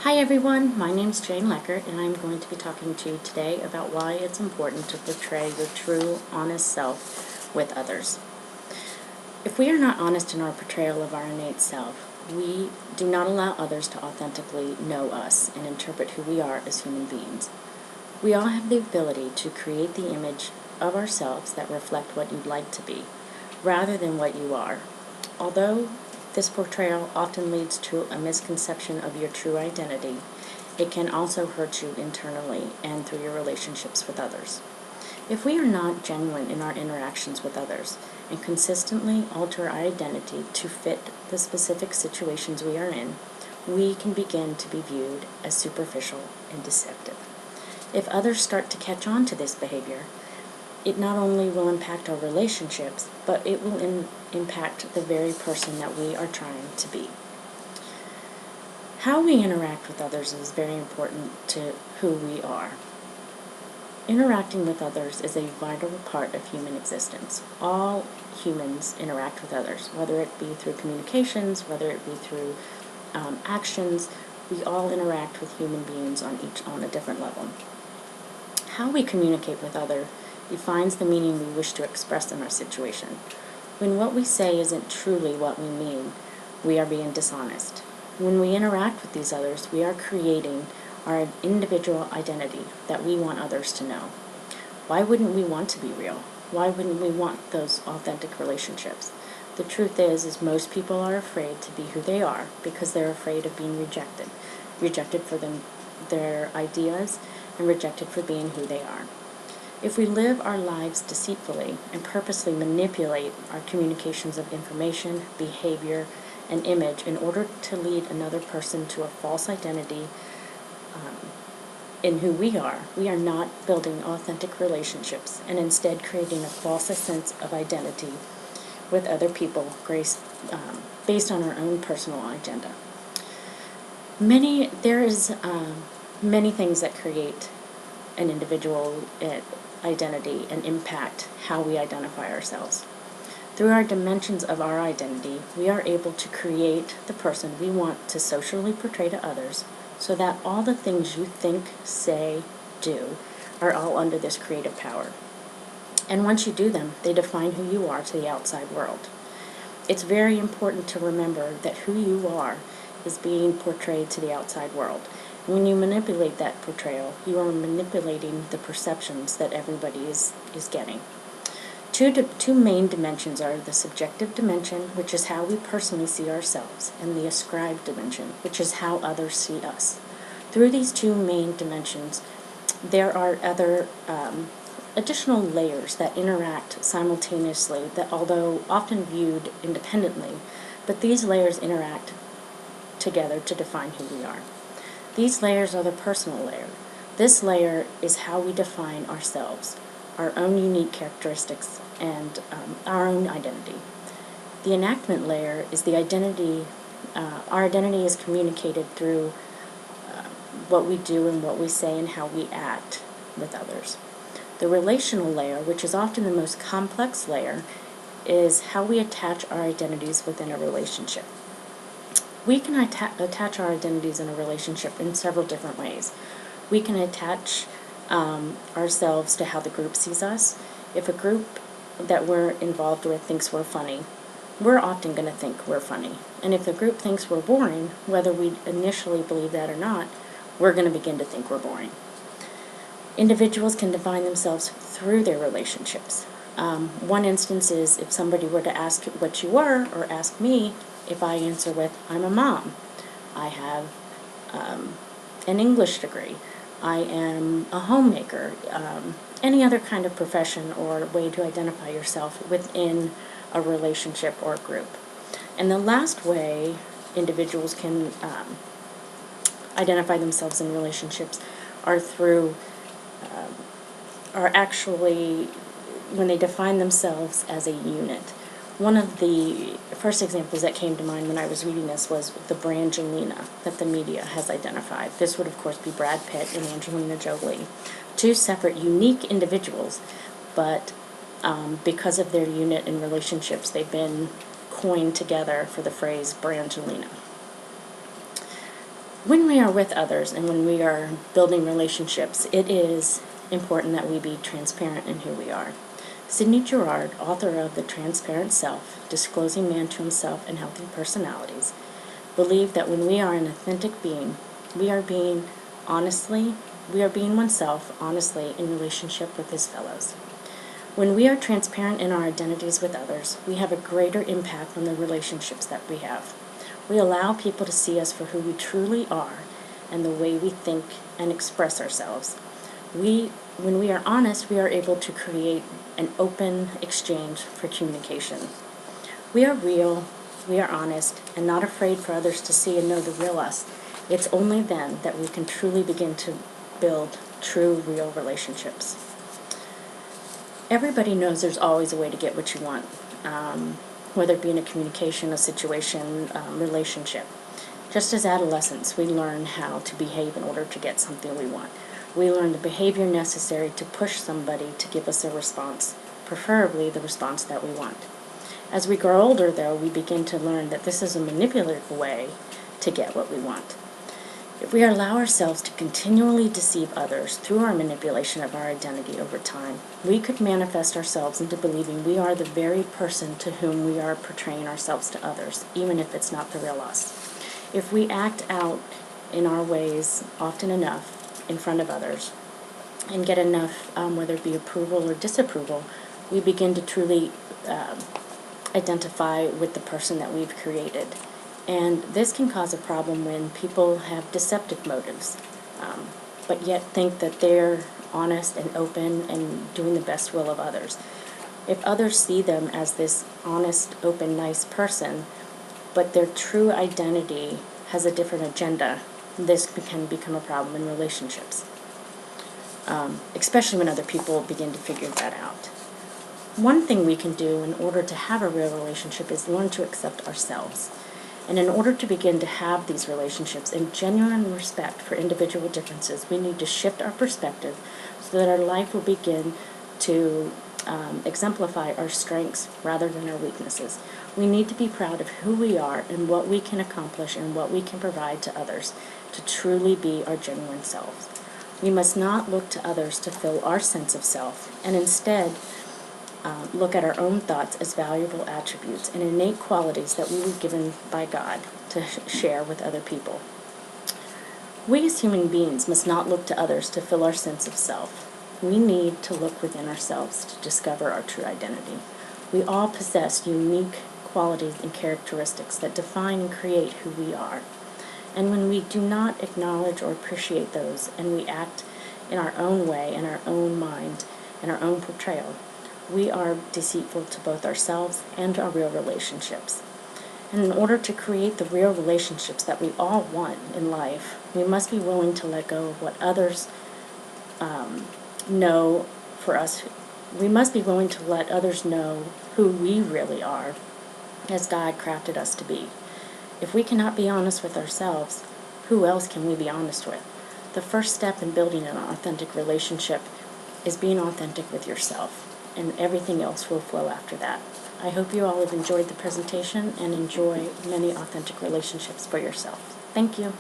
Hi everyone, my name's Jane Leckert, and I'm going to be talking to you today about why it's important to portray your true, honest self with others. If we are not honest in our portrayal of our innate self, we do not allow others to authentically know us and interpret who we are as human beings. We all have the ability to create the image of ourselves that reflect what you'd like to be, rather than what you are. Although this portrayal often leads to a misconception of your true identity, it can also hurt you internally and through your relationships with others. If we are not genuine in our interactions with others and consistently alter our identity to fit the specific situations we are in, we can begin to be viewed as superficial and deceptive. If others start to catch on to this behavior, it not only will impact our relationships, but it will impact the very person that we are trying to be. How we interact with others is very important to who we are. Interacting with others is a vital part of human existence. All humans interact with others, whether it be through communications, whether it be through actions. We all interact with human beings on a different level. How we communicate with others defines the meaning we wish to express in our situation. When what we say isn't truly what we mean, we are being dishonest. When we interact with these others, we are creating our individual identity that we want others to know. Why wouldn't we want to be real? Why wouldn't we want those authentic relationships? The truth is most people are afraid to be who they are because they're afraid of being rejected. Rejected for their ideas and rejected for being who they are. If we live our lives deceitfully and purposely manipulate our communications of information, behavior, and image in order to lead another person to a false identity in who we are not building authentic relationships and instead creating a false sense of identity with other people based on our own personal agenda. There is many things that create an individual identity and impact how we identify ourselves. Through our dimensions of our identity, we are able to create the person we want to socially portray to others so that all the things you think, say, do are all under this creative power. And once you do them, they define who you are to the outside world. It's very important to remember that who you are is being portrayed to the outside world. When you manipulate that portrayal, you are manipulating the perceptions that everybody is getting. Two main dimensions are the subjective dimension, which is how we personally see ourselves, and the ascribed dimension, which is how others see us. Through these two main dimensions, there are other additional layers that interact simultaneously, that although often viewed independently, but these layers interact together to define who we are. These layers are the personal layer. This layer is how we define ourselves, our own unique characteristics, and our own identity. The enactment layer is the identity. Our identity is communicated through what we do and what we say and how we act with others. The relational layer, which is often the most complex layer, is how we attach our identities within a relationship. We can attach our identities in a relationship in several different ways. We can attach ourselves to how the group sees us. If a group that we're involved with thinks we're funny, we're often going to think we're funny. And if the group thinks we're boring, whether we initially believe that or not, we're going to begin to think we're boring. Individuals can define themselves through their relationships. One instance is if somebody were to ask what you are, or ask me, if I answer with, I'm a mom, I have an English degree, I am a homemaker, any other kind of profession or way to identify yourself within a relationship or group. And the last way individuals can identify themselves in relationships are actually when they define themselves as a unit. One of the first examples that came to mind when I was reading this was the Brangelina that the media has identified. This would, of course, be Brad Pitt and Angelina Jolie. Two separate, unique individuals, but because of their unit in relationships, they've been coined together for the phrase Brangelina. When we are with others and when we are building relationships, it is important that we be transparent in who we are. Sidney Girard, author of The Transparent Self, Disclosing Man to Himself and Healthy Personalities, believed that when we are an authentic being, we are being oneself honestly in relationship with his fellows. When we are transparent in our identities with others, we have a greater impact on the relationships that we have. We allow people to see us for who we truly are and the way we think and express ourselves. When we are honest, we are able to create an open exchange for communication. We are real, we are honest, and not afraid for others to see and know the real us. It's only then that we can truly begin to build true, real relationships. Everybody knows there's always a way to get what you want, whether it be in a communication, a situation, relationship. Just as adolescents, we learn how to behave in order to get something we want. We learn the behavior necessary to push somebody to give us a response, preferably the response that we want. As we grow older, though, we begin to learn that this is a manipulative way to get what we want. If we allow ourselves to continually deceive others through our manipulation of our identity over time, we could manifest ourselves into believing we are the very person to whom we are portraying ourselves to others, even if it's not the real us. If we act out in our ways often enough in front of others and get enough, whether it be approval or disapproval, we begin to truly identify with the person that we've created. And this can cause a problem when people have deceptive motives, but yet think that they're honest and open and doing the best will of others. If others see them as this honest, open, nice person, but their true identity has a different agenda, this can become a problem in relationships, especially when other people begin to figure that out. One thing we can do in order to have a real relationship is learn to accept ourselves. And in order to begin to have these relationships in genuine respect for individual differences, we need to shift our perspective so that our life will begin to exemplify our strengths rather than our weaknesses. We need to be proud of who we are and what we can accomplish and what we can provide to others to truly be our genuine selves. We must not look to others to fill our sense of self, and instead look at our own thoughts as valuable attributes and innate qualities that we were given by God to share with other people. We as human beings must not look to others to fill our sense of self. We need to look within ourselves to discover our true identity. We all possess unique qualities and characteristics that define and create who we are. And when we do not acknowledge or appreciate those, and we act in our own way, in our own mind, in our own portrayal, we are deceitful to both ourselves and our real relationships. And in order to create the real relationships that we all want in life, we must be willing to let go of what others know for us. We must be willing to let others know who we really are as God crafted us to be. If we cannot be honest with ourselves, who else can we be honest with? The first step in building an authentic relationship is being authentic with yourself, and everything else will flow after that. I hope you all have enjoyed the presentation and enjoy many authentic relationships for yourself. Thank you.